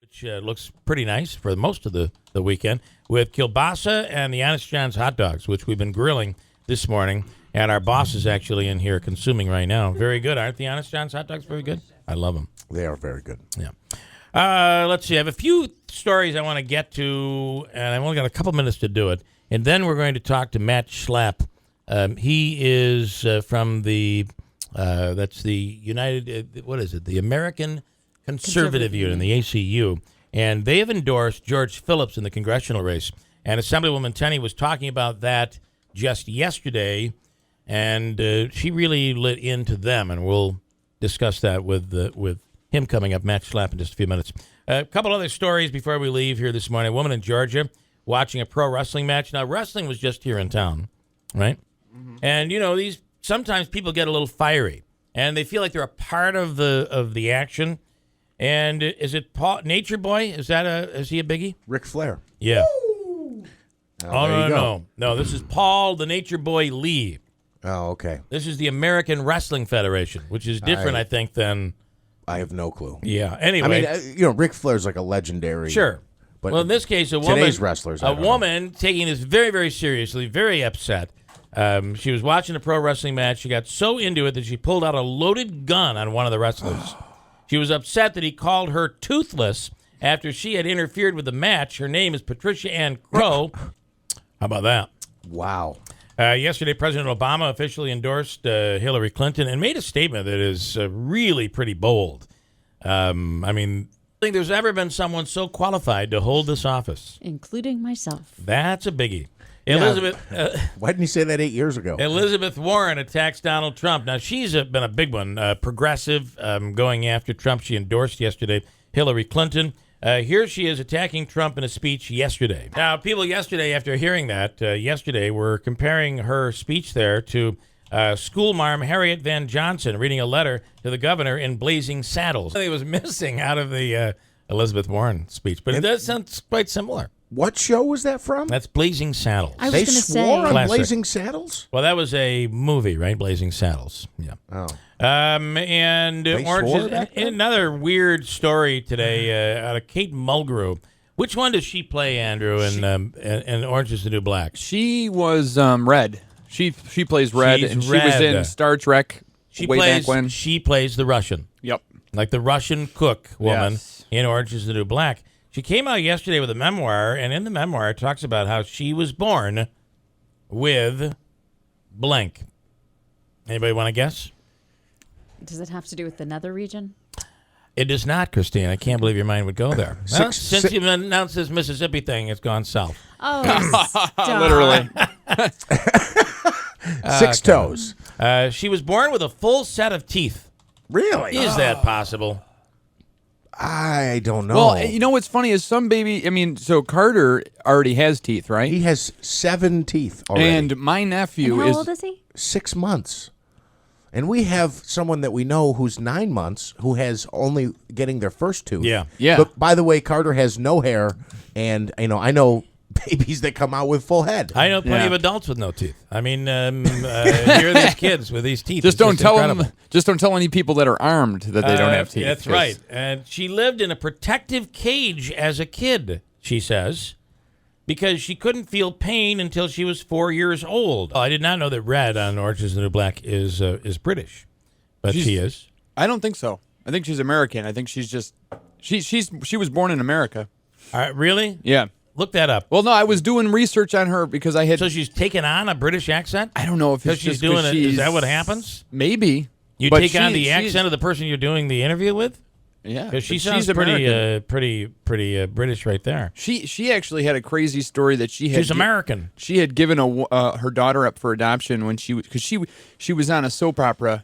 which looks pretty nice for most of the weekend, with kielbasa and the Honest John's hot dogs, which we've been grilling this morning. And our boss is actually in here consuming right now. Very good. Aren't the Honest John's hot dogs very good? I love them. They are very good. Yeah. Let's see. I have a few stories I want to get to, and I've only got a couple minutes to do it. And then we're going to talk to Matt Schlapp. He is from the, that's the United, what is it? The American Conservative Union, the ACU. And they have endorsed George Phillips in the congressional race. And Assemblywoman Tenney was talking about that just yesterday, and she really lit into them. And we'll discuss that with him coming up, Matt Schlapp, in just a few minutes. A couple other stories before we leave here this morning. A woman in Georgia watching a pro wrestling match. Now, wrestling was just here in town, right? Mm-hmm. And, you know, sometimes people get a little fiery, and they feel like they're a part of the action. And is it Paul Nature Boy? Is he a biggie? Ric Flair. Yeah. Oh, No. This is Paul the Nature Boy Lee. Oh, okay. This is the American Wrestling Federation, which is different, I think, than... I have no clue. Yeah. Anyway, I mean, Ric Flair's like a legendary. Sure. But well, in this case, today's wrestlers, a woman taking this very, very seriously, very upset. She was watching a pro wrestling match. She got so into it that she pulled out a loaded gun on one of the wrestlers. She was upset that he called her toothless after she had interfered with the match. Her name is Patricia Ann Crow. How about that? Wow. Yesterday, President Obama officially endorsed Hillary Clinton and made a statement that is really pretty bold. I mean, I think there's ever been someone so qualified to hold this office. Including myself. That's a biggie. Yeah. Elizabeth. Why didn't you say that 8 years ago? Elizabeth Warren attacks Donald Trump. Now, she's been a big one, progressive, going after Trump. She endorsed yesterday Hillary Clinton. Here she is attacking Trump in a speech yesterday. Now, people yesterday, after hearing that, were comparing her speech there to schoolmarm Harriet Van Johnson reading a letter to the governor in Blazing Saddles. It was missing out of the Elizabeth Warren speech, but it does sound quite similar. What show was that from? That's Blazing Saddles. I was They going to swore say. on Blazing Saddles? Well, that was a movie, right? Blazing Saddles. Yeah. Oh. And They Orange swore is back then? another weird story today out of Kate Mulgrew. Which one does she play, Andrew, in Orange is the New Black? She was Red. She plays Red, She's and she Red. was in Star Trek back when. She plays the Russian. Yep. Like the Russian cook woman Yes. in Orange is the New Black. She came out yesterday with a memoir, and in the memoir it talks about how she was born with blank. Anybody want to guess? Does it have to do with the nether region? It does not, Christine. I can't believe your mind would go there. Well, since six- you've announced this Mississippi thing, it's gone south. Oh, stop. Literally. 6 toes. She was born with a full set of teeth. Really? Is that possible? I don't know. Well, you know what's funny is some baby. I mean, so Carter already has teeth, right? He has 7 teeth already. And my nephew And how old is he? 6 months. And we have someone that we know who's 9 months who has only getting their first tooth. Yeah. Yeah. But by the way, Carter has no hair, and I know babies that come out with full head. I know plenty Yeah. of adults with no teeth. I mean, here are these kids with these teeth. Just It's don't tell incredible. them. Just don't tell any people that are armed that they don't have teeth. That's 'cause- right. And she lived in a protective cage as a kid, she says, because she couldn't feel pain until she was 4 years old. I did not know that Red on Orange is the New Black is British, but she is. I don't think so. I think she's American. I think she's just she was born in America. Really? Yeah. Look that up. Well, no, I was doing research on her because I had. So she's taken on a British accent? I don't know if Because it's she's just doing it. Is she's- that what happens? Maybe. You But take on the she's- accent of the person you're doing the interview with? Yeah, Because she but sounds she's American. pretty British right there. She actually had a crazy story that she had. She's American. She had given her daughter up for adoption when she was on a soap opera,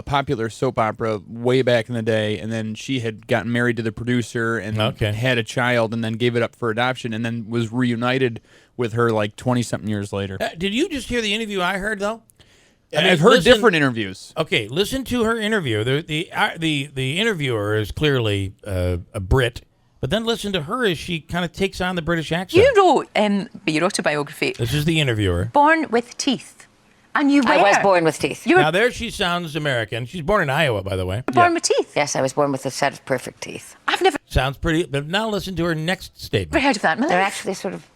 popular soap opera way back in the day, and then she had gotten married to the producer and had a child, and then gave it up for adoption, and then was reunited with her like 20-something years later. Did you just hear the interview I heard though? I mean, I've heard listen- different interviews. Okay, listen to her interview. The interviewer is clearly a Brit, but then listen to her as she kind of takes on the British accent. You wrote in your autobiography, This is the interviewer. born with teeth. And you were. I was born with teeth. You were Now there she sounds American. She's born in Iowa, by the way. born with teeth. Yes, I was born with a set of perfect teeth. I've I've never Sounds pretty. But now listen to her next statement. heard of that in my They're life. actually sort of,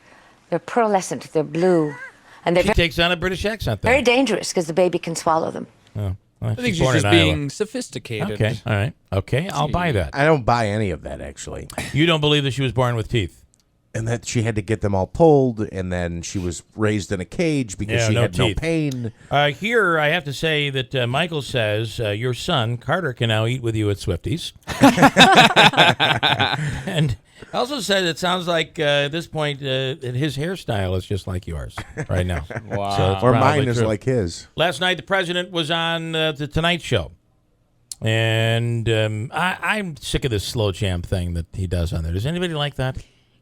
they're pearlescent, they're blue, and they're She takes on a British accent there. very dangerous because the baby can swallow them. Oh, well, I think she's born just in being Iowa. sophisticated. Okay, all right. Okay, I'll buy that. I don't buy any of that, actually. You don't believe that she was born with teeth? And that she had to get them all pulled, and then she was raised in a cage because Yeah, she no had no teeth. pain. Here, I have to say that Michael says your son, Carter, can now eat with you at Swifties. And also said it sounds like at this point his hairstyle is just like yours right now. Wow. So it's Or probably mine is true. like his. Last night, the president was on the Tonight Show. And I'm sick of this slow jam thing that he does on there. Does anybody like that?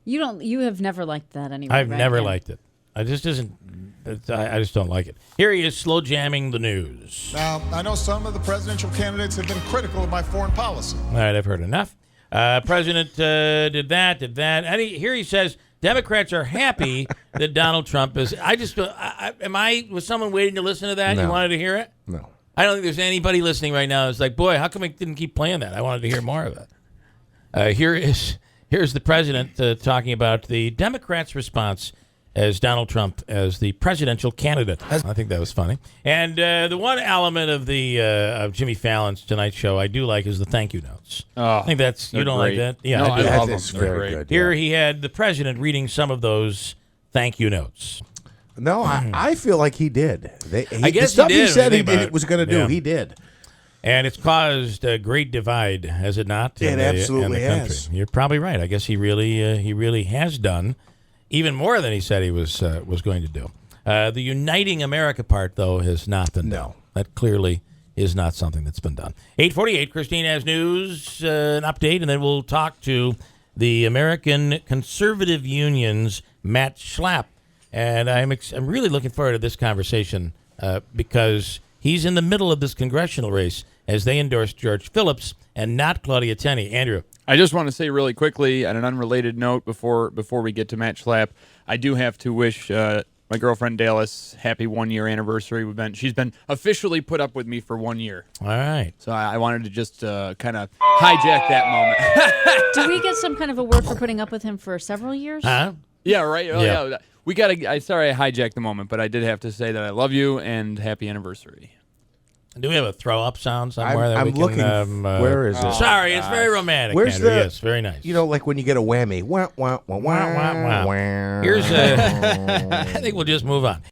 You have never liked that anyway. I've right? never Yeah. liked it. I just I just don't like it. Here he is slow jamming the news. Now, I know some of the presidential candidates have been critical of my foreign policy. All right, I've heard enough. President did that. And here he says Democrats are happy that Donald Trump is. Was someone waiting to listen to that? No. You wanted to hear it? No. I don't think there's anybody listening right now that's like, boy, how come I didn't keep playing that? I wanted to hear more of it. Here's the president talking about the Democrats' response as Donald Trump as the presidential candidate. I think that was funny. And the one element of the of Jimmy Fallon's Tonight Show I do like is the thank you notes. Oh, I think that's you they're don't great. like that? Yeah, No, I do. I love That is them. They're very great. good. Here yeah. he had the president reading some of those thank you notes. No, I feel like he did. I guess the stuff he did, when said you he think about did, it. was going to do, Yeah. he did. And it's caused a great divide, has it not? It in the absolutely country. has. You're probably right. I guess he really has done even more than he said he was going to do. The uniting America part, though, has not been done. No. That clearly is not something that's been done. 8:48. Christine has news, an update, and then we'll talk to the American Conservative Union's Matt Schlapp. And I'm really looking forward to this conversation because he's in the middle of this congressional race as they endorse George Phillips and not Claudia Tenney. Andrew. I just want to say really quickly, on an unrelated note, before we get to Matt Schlapp, I do have to wish my girlfriend Dallas happy 1 year anniversary. She's been officially put up with me for 1 year, All right. so I wanted to just kind of hijack that moment. Do we get some kind of a word for putting up with him for several years? Huh? Yeah, right. Oh, Yeah. yeah. We gotta. Sorry, I hijacked the moment, but I did have to say that I love you and happy anniversary. Do we have a throw up sound somewhere that I'm we can? looking. Where is it? Sorry, it's very romantic. Where's Andrew. the? Yes, very nice. You know, like when you get a whammy. Wah, wah, wah, wah, Wah, wah, wah. wah. Here's I think we'll just move on.